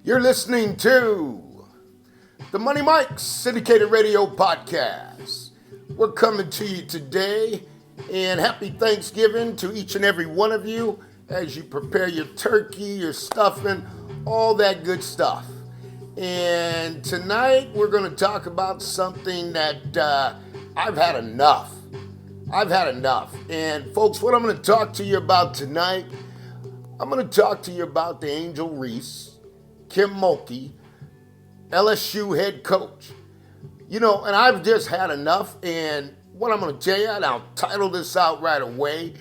You're listening to the Money Mike's syndicated radio podcast. We're coming to you today, and happy Thanksgiving to each and every one of you as you prepare your turkey, your stuffing, all that good stuff. And tonight we're going to talk about something that I've had enough. And folks, what I'm going to talk to you about tonight, I'm going to talk to you about the Angel Reese-Kim Mulkey, LSU head coach. You know, and I've just had enough. And what I'm going to tell you, and I'll title this out right away,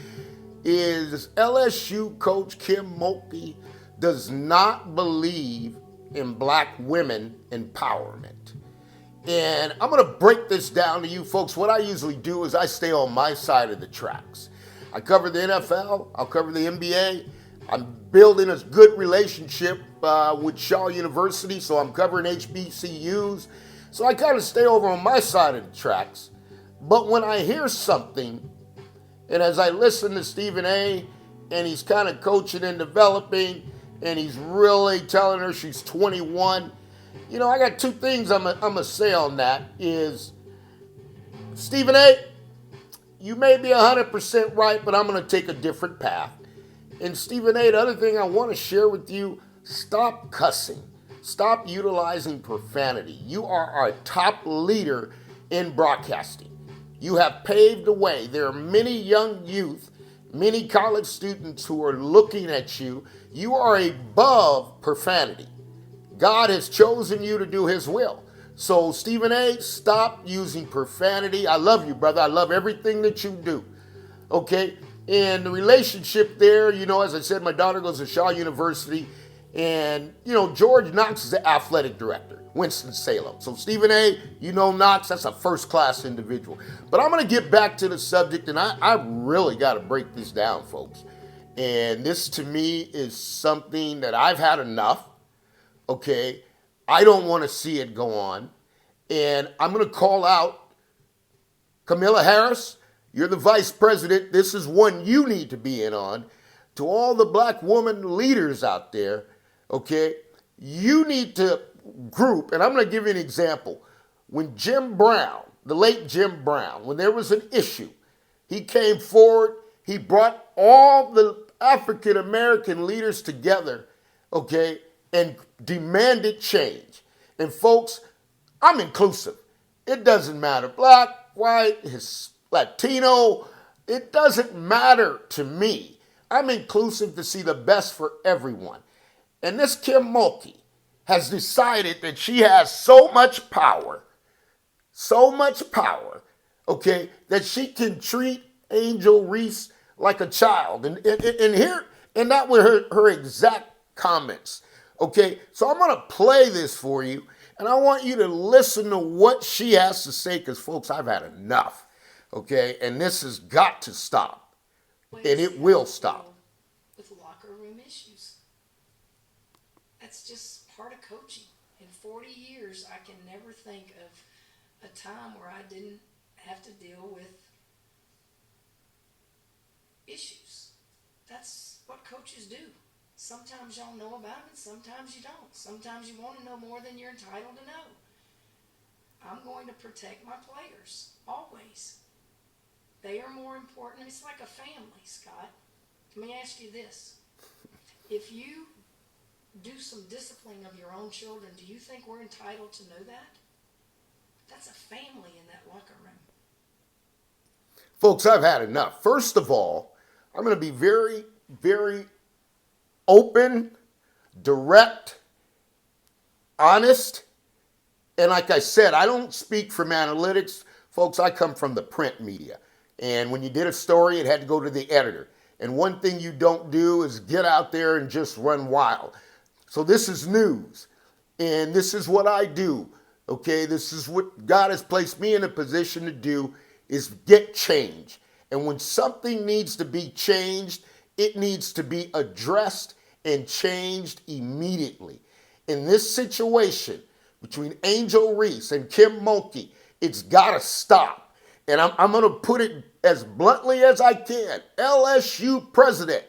is LSU coach Kim Mulkey does not believe in black women empowerment. And I'm going to break this down to you folks. What I usually do is I stay on my side of the tracks. I cover the NFL. I'll cover the NBA. I'm building a good relationship with Shaw University, so I'm covering HBCUs. So I kind of stay over on my side of the tracks. But when I hear something, and as I listen to Stephen A., and he's kind of coaching and developing, and he's really telling her she's 21, you know, I got two things I'm gonna say on that is, Stephen A., you may be 100% right, but I'm going to take a different path. And Stephen A., the other thing I want to share with you, stop cussing. Stop utilizing profanity. You are our top leader in broadcasting. You have paved the way. There are many young youth, many college students who are looking at you. You are above profanity. God has chosen you to do his will. So, Stephen A., stop using profanity. I love you, brother. I love everything that you do. Okay? And the relationship there, you know, as I said, my daughter goes to Shaw University. And, you know, George Knox is the athletic director, Winston-Salem. So, Stephen A., you know Knox, that's a first-class individual. But I'm going to get back to the subject, and I really got to break this down, folks. And this, to me, is something that I've had enough. Okay, I don't want to see it go on. And I'm going to call out Kamala Harris. You're the vice president. This is one you need to be in on. To all the black woman leaders out there, okay, you need to group. And I'm going to give you an example. When Jim Brown, the late Jim Brown, when there was an issue, he came forward. He brought all the African American leaders together, okay, and demanded change. And folks, I'm inclusive. It doesn't matter. Black, white, Latino, it doesn't matter to me. I'm inclusive to see the best for everyone. And this Kim Mulkey has decided that she has so much power, okay, that she can treat Angel Reese like a child. And that were her exact comments. Okay, so I'm going to play this for you, and I want you to listen to what she has to say, because, folks, I've had enough, okay? And this has got to stop, and it will stop. With locker room issues. That's just part of coaching. In 40 years, I can never think of a time where I didn't have to deal with issues. That's what coaches do. Sometimes y'all know about it, sometimes you don't. Sometimes you want to know more than you're entitled to know. I'm going to protect my players, always. They are more important. It's like a family, Scott. Let me ask you this. If you do some discipline of your own children, do you think we're entitled to know that? That's a family in that locker room. Folks, I've had enough. First of all, I'm going to be very, very open, direct, honest, and like I said, I don't speak from analytics. Folks, I come from the print media. And when you did a story, it had to go to the editor. And one thing you don't do is get out there and just run wild. So this is news. And this is what I do. Okay, this is what God has placed me in a position to do, is get change. And when something needs to be changed, it needs to be addressed and changed immediately. In this situation between Angel Reese and Kim Mulkey, it's got to stop. And I'm going to put it as bluntly as I can. LSU president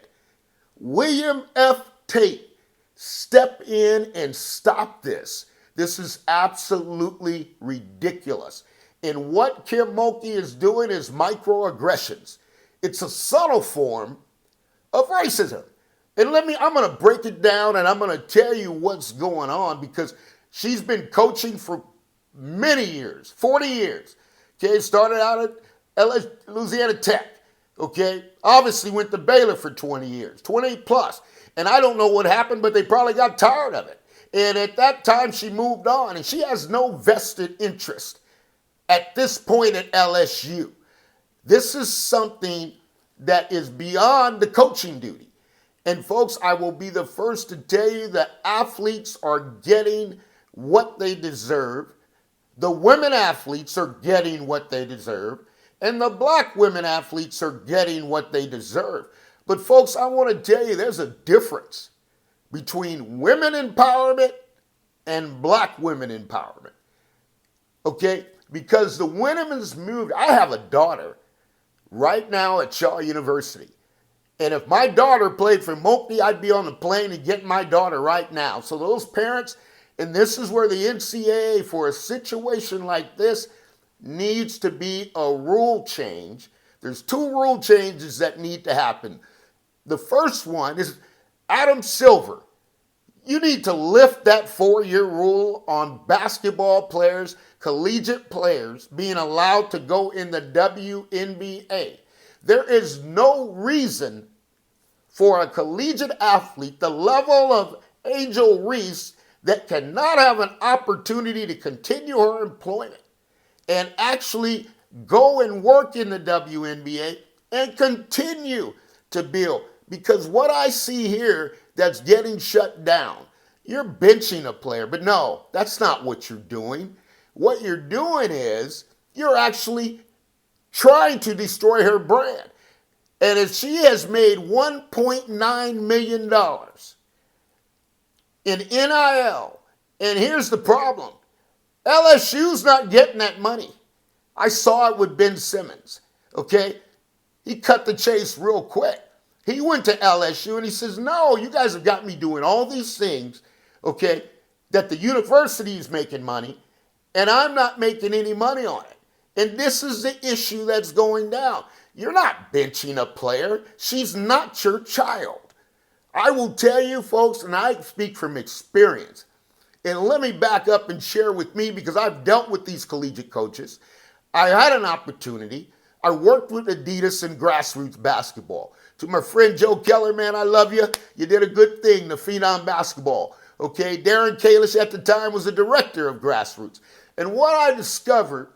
William F. Tate step in and stop this. This is absolutely ridiculous. And what Kim Mulkey is doing is microaggressions. It's a subtle form of racism. And I'm going to break it down and I'm going to tell you what's going on because she's been coaching for many years, 40 years. Okay, started out at Louisiana Tech. Okay, obviously went to Baylor for 20 years, 20 plus. And I don't know what happened, but they probably got tired of it. And at that time, she moved on, and she has no vested interest at this point at LSU. This is something that is beyond the coaching duty. And folks, I will be the first to tell you that athletes are getting what they deserve. The women athletes are getting what they deserve. And the black women athletes are getting what they deserve. But folks, I want to tell you there's a difference between women empowerment and black women empowerment. Okay? Because the women's movement, I have a daughter right now at Shaw University. And if my daughter played for Mulkey, I'd be on the plane and getting my daughter right now. So those parents, and this is where the NCAA, for a situation like this, needs to be a rule change. There's two rule changes that need to happen. The first one is Adam Silver. You need to lift that 4-year rule on basketball players, collegiate players, being allowed to go in the WNBA. There is no reason for a collegiate athlete, the level of Angel Reese, that cannot have an opportunity to continue her employment and actually go and work in the WNBA and continue to build. Because what I see here that's getting shut down, you're benching a player. But no, that's not what you're doing. What you're doing is you're actually trying to destroy her brand. And if she has made $1.9 million in NIL, and here's the problem, LSU's not getting that money. I saw it with Ben Simmons, okay? He cut the chase real quick. He went to LSU and he says, no, you guys have got me doing all these things, okay, that the university is making money, and I'm not making any money on it. And this is the issue that's going down. You're not benching a player. She's not your child. I will tell you, folks, and I speak from experience, and let me back up and share with me because I've dealt with these collegiate coaches. I had an opportunity. I worked with Adidas in grassroots basketball. To my friend Joe Keller, man, I love you. You did a good thing, the Phenom basketball. Okay, Darren Kalish at the time was the director of grassroots. And what I discovered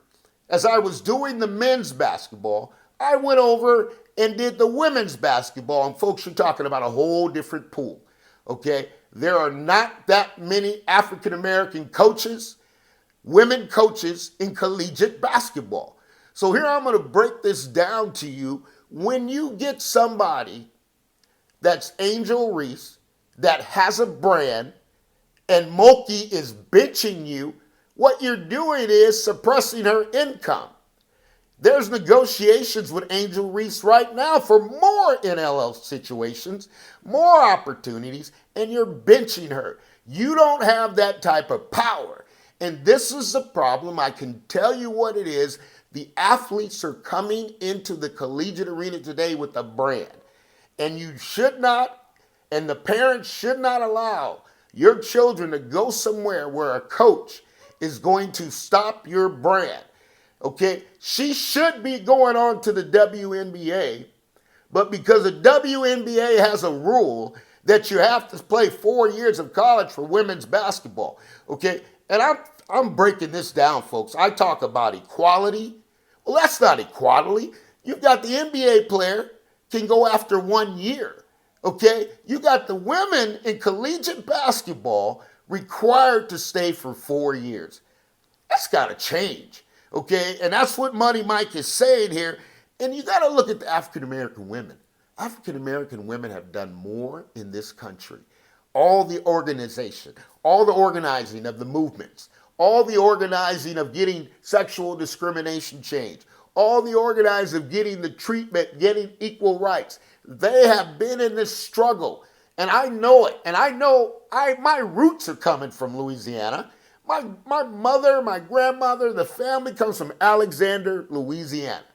as I was doing the men's basketball, I went over and did the women's basketball. And folks, you're talking about a whole different pool. Okay, there are not that many African-American coaches, women coaches in collegiate basketball. So here I'm going to break this down to you. When you get somebody that's Angel Reese, that has a brand, and Mulkey is benching you, what you're doing is suppressing her income. There's negotiations with Angel Reese right now for more NLL situations, more opportunities, and you're benching her. You don't have that type of power. And this is the problem. I can tell you what it is. The athletes are coming into the collegiate arena today with a brand. And you should not, and the parents should not allow your children to go somewhere where a coach is going to stop your brand. Okay, she should be going on to the WNBA, but because the WNBA has a rule that you have to play 4 years of college for women's basketball. Okay, and I'm breaking this down, folks. I talk about equality. Well, that's not equality. You've got the NBA player can go after 1 year. Okay, you got the women in collegiate basketball required to stay for 4 years. That's got to change. Okay, and that's what Money Mike is saying here. And you got to look at the African-American women. African-American women have done more in this country. All the organization, all the organizing of the movements, all the organizing of getting sexual discrimination changed, all the organizing of getting the treatment, getting equal rights. They have been in this struggle. And I know it. And I know my roots are coming from Louisiana. My mother, my grandmother, the family comes from Alexander, Louisiana.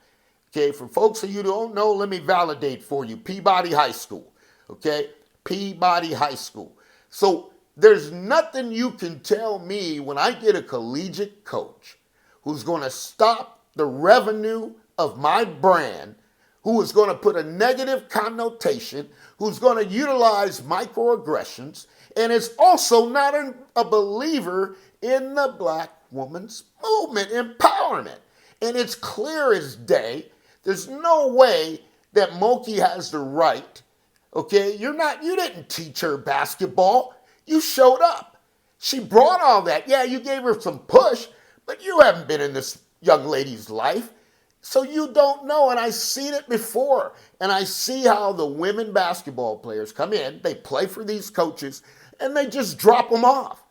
Okay, for folks of you who don't know, let me validate for you. Peabody High School. Okay, Peabody High School. So there's nothing you can tell me when I get a collegiate coach who's going to stop the revenue of my brand, who is going to put a negative connotation, who's going to utilize microaggressions, and is also not a believer in the black woman's movement, empowerment. And it's clear as day. There's no way that Mulkey has the right. Okay, you didn't teach her basketball. You showed up. She brought all that. Yeah, you gave her some push, but you haven't been in this young lady's life. So you don't know, and I've seen it before. And I see how the women basketball players come in, they play for these coaches, and they just drop them off.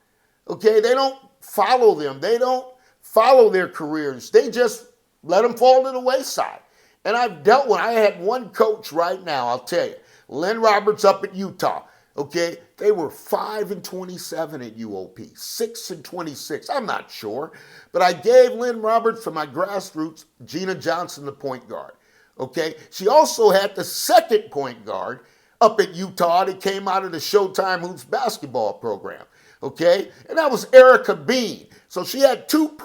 Okay, they don't follow them. They don't follow their careers. They just let them fall to the wayside. And I had one coach right now, I'll tell you, Lynn Roberts up at Utah. Okay, they were 5-27 at UOP, 6-26. I'm not sure, but I gave Lynn Roberts for my grassroots, Gina Johnson, the point guard. Okay, she also had the second point guard up at Utah that came out of the Showtime Hoops basketball program. Okay, and that was Erica Bean. So she had two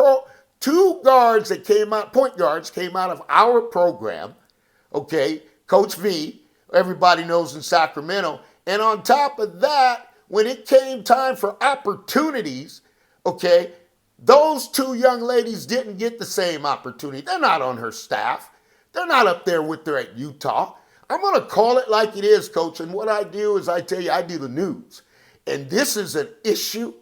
guards that point guards came out of our program. Okay, Coach V, everybody knows in Sacramento. And on top of that, when it came time for opportunities, okay, those two young ladies didn't get the same opportunity. They're not on her staff. They're not up there with her at Utah. I'm going to call it like it is, Coach. And what I do is I tell you, I do the news. And this is an issue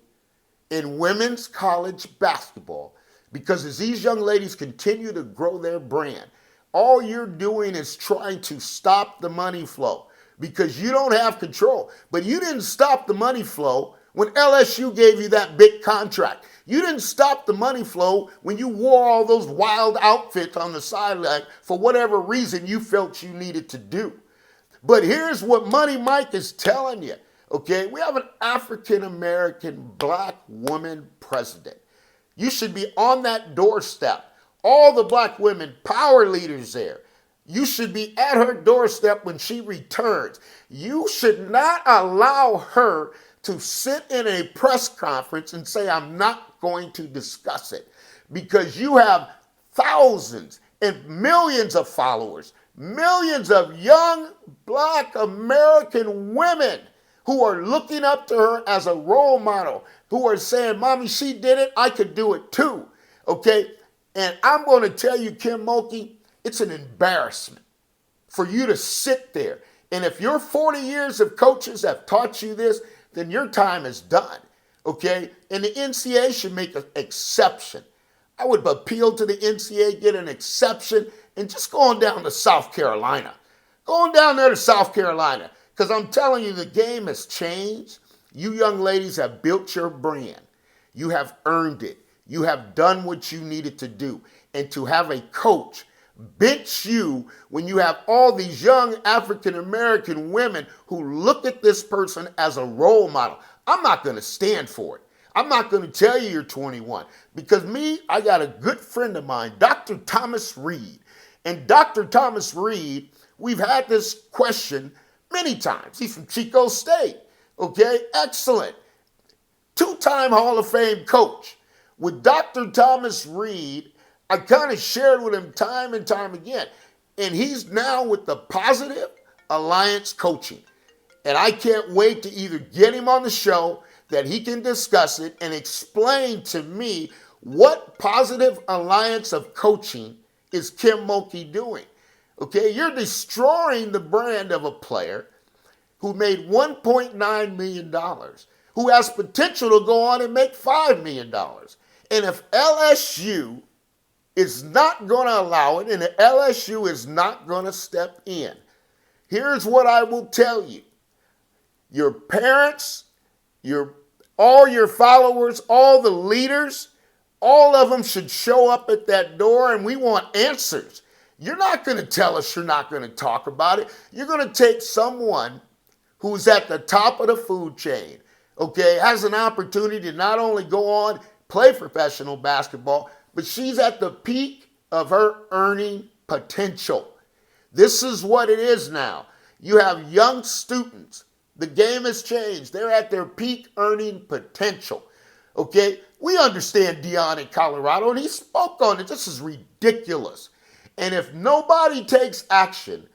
in women's college basketball because as these young ladies continue to grow their brand, all you're doing is trying to stop the money flow. Because you don't have control. But you didn't stop the money flow when LSU gave you that big contract. You didn't stop the money flow when you wore all those wild outfits on the sideline for whatever reason you felt you needed to do. But here's what Money Mike is telling you. Okay, we have an African-American black woman president. You should be on that doorstep. All the black women, power leaders there. You should be at her doorstep when she returns. You should not allow her to sit in a press conference and say, I'm not going to discuss it. Because you have thousands and millions of followers, millions of young black American women who are looking up to her as a role model, who are saying, Mommy, she did it, I could do it too. Okay? And I'm going to tell you, Kim Mulkey, it's an embarrassment for you to sit there. And if your 40 years of coaches have taught you this, then your time is done, okay? And the NCAA should make an exception. I would appeal to the NCAA, get an exception, and just go on down to South Carolina. Go on down there to South Carolina, because I'm telling you, the game has changed. You young ladies have built your brand. You have earned it. You have done what you needed to do. And to have a coach bench you when you have all these young African-American women who look at this person as a role model. I'm not going to stand for it. I'm not going to tell you you're 21 because I got a good friend of mine, Dr. Thomas Reed. And Dr. Thomas Reed, we've had this question many times. He's from Chico State. Okay, excellent. Two-time Hall of Fame coach. With Dr. Thomas Reed, I kind of shared with him time and time again. And he's now with the Positive Alliance Coaching. And I can't wait to either get him on the show that he can discuss it and explain to me what Positive Alliance of Coaching is Kim Mulkey doing. Okay, you're destroying the brand of a player who made $1.9 million, who has potential to go on and make $5 million. And if LSU is not going to allow it, and the LSU is not going to step in. Here's what I will tell you. Your parents, all your followers, all the leaders, all of them should show up at that door, and we want answers. You're not going to tell us you're not going to talk about it. You're going to take someone who's at the top of the food chain, okay, has an opportunity to not only go on, play professional basketball, but she's at the peak of her earning potential. This is what it is now. You have young students. The game has changed. They're at their peak earning potential. Okay? We understand Dion in Colorado, and he spoke on it. This is ridiculous. And if nobody takes action,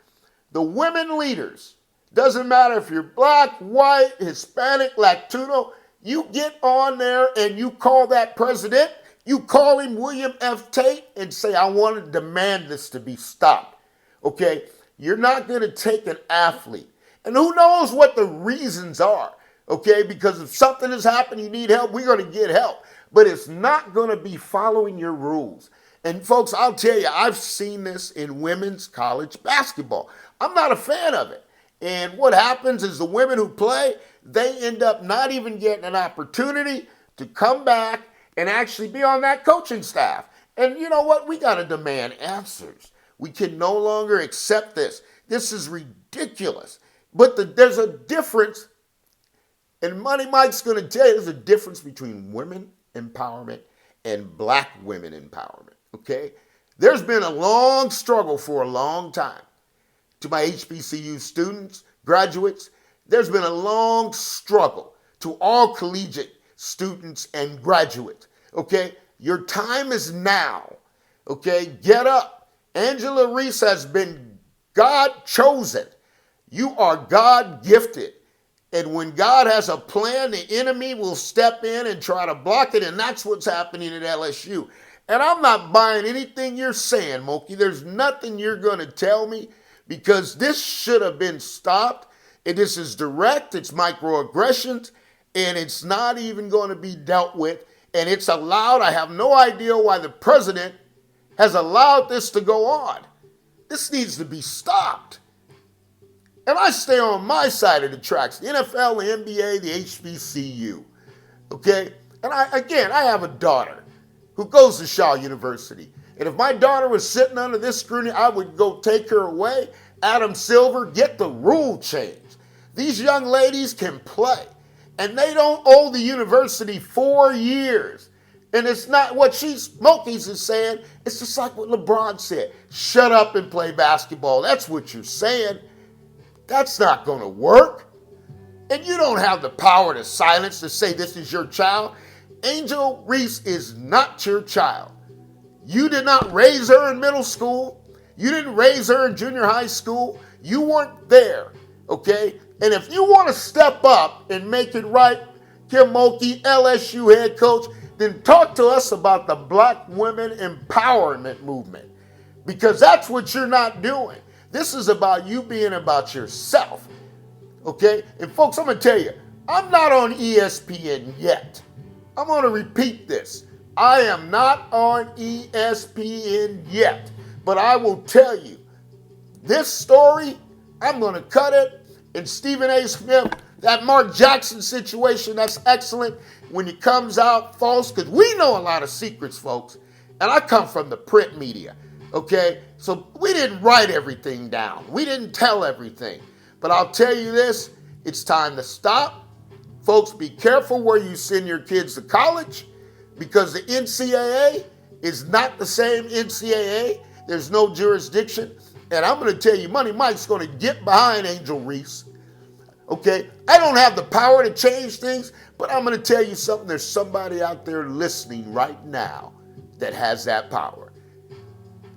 the women leaders, doesn't matter if you're black, white, Hispanic, Latino, you get on there and you call that president, you call him William F. Tate and say, I want to demand this to be stopped. Okay? You're not going to take an athlete. And who knows what the reasons are. Okay? Because if something has happened, you need help, we're going to get help. But it's not going to be following your rules. And folks, I'll tell you, I've seen this in women's college basketball. I'm not a fan of it. And what happens is the women who play, they end up not even getting an opportunity to come back and actually be on that coaching staff. And you know what? We got to demand answers. We can no longer accept this. This is ridiculous. But there's a difference, and Money Mike's going to tell you there's a difference between women empowerment and black women empowerment, okay? There's been a long struggle for a long time. To my HBCU students, graduates, there's been a long struggle to all collegiate students and graduates, okay? Your time is now, okay? Get up. Angel Reese has been God chosen. You are God gifted. And when God has a plan, the enemy will step in and try to block it, and that's what's happening at LSU. And I'm not buying anything you're saying, Mulkey. There's nothing you're going to tell me, because this should have been stopped. And this is direct, it's microaggressions, and it's not even going to be dealt with. And it's allowed. I have no idea why the president has allowed this to go on. This needs to be stopped. And I stay on my side of the tracks, the NFL, the NBA, the HBCU, okay? And I have a daughter who goes to Shaw University. And if my daughter was sitting under this scrutiny, I would go take her away. Adam Silver, get the rule changed. These young ladies can play. And they don't owe the university 4 years. And it's not what Mulkey's is saying. It's just like what LeBron said. Shut up and play basketball. That's what you're saying. That's not going to work. And you don't have the power to silence, to say this is your child. Angel Reese is not your child. You did not raise her in middle school. You didn't raise her in junior high school. You weren't there, okay? And if you want to step up and make it right, Kim Mulkey, LSU head coach, then talk to us about the Black Women Empowerment Movement, because that's what you're not doing. This is about you being about yourself, okay? And folks, I'm going to tell you, I'm not on ESPN yet. I'm going to repeat this. I am not on ESPN yet, but I will tell you, this story, I'm going to cut it. And Stephen A. Smith, that Mark Jackson situation, that's excellent when it comes out false, because we know a lot of secrets, folks. And I come from the print media, okay? So we didn't write everything down. We didn't tell everything. But I'll tell you this, it's time to stop. Folks, be careful where you send your kids to college, because the NCAA is not the same NCAA. There's no jurisdiction. And I'm going to tell you, Money Mike's going to get behind Angel Reese. Okay? I don't have the power to change things, but I'm going to tell you something. There's somebody out there listening right now that has that power.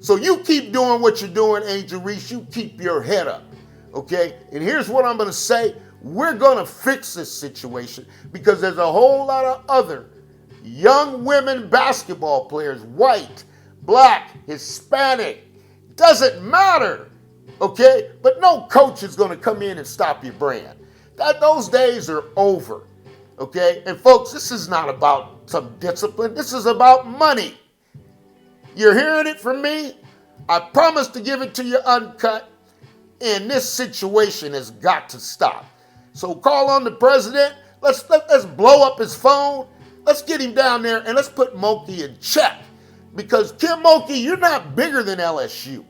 So you keep doing what you're doing, Angel Reese. You keep your head up. Okay? And here's what I'm going to say. We're going to fix this situation, because there's a whole lot of other young women basketball players, white, black, Hispanic, doesn't matter, okay? But no coach is going to come in and stop your brand. Those days are over, okay? And folks, this is not about some discipline. This is about money. You're hearing it from me. I promise to give it to you uncut, and this situation has got to stop. So call on the president. Let's blow up his phone. Let's get him down there, and let's put Mulkey in check. Because Kim Mulkey, you're not bigger than LSU.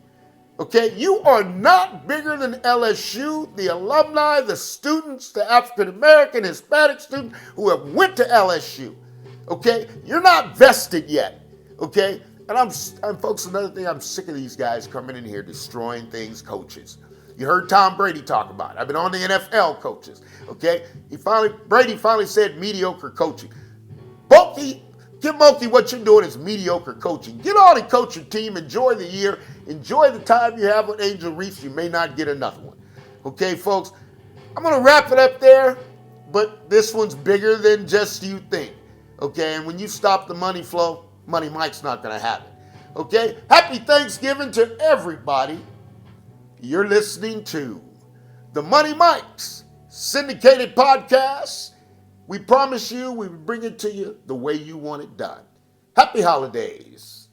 Okay, you are not bigger than LSU, the alumni, the students, the African American, Hispanic students who have went to LSU. Okay, you're not vested yet. Okay, and I'm folks. Another thing, I'm sick of these guys coming in here destroying things, coaches. You heard Tom Brady talk about it. I've been on the NFL coaches. Okay, Brady finally said mediocre coaching. Kim Mulkey, what you're doing is mediocre coaching. Get on and coach your team. Enjoy the year. Enjoy the time you have with Angel Reese. You may not get another one. Okay, folks? I'm going to wrap it up there, but this one's bigger than just you think. Okay, and when you stop the money flow, Money Mike's not going to have it. Okay? Happy Thanksgiving to everybody. You're listening to the Money Mike's syndicated podcast. We promise you we will bring it to you the way you want it done. Happy holidays.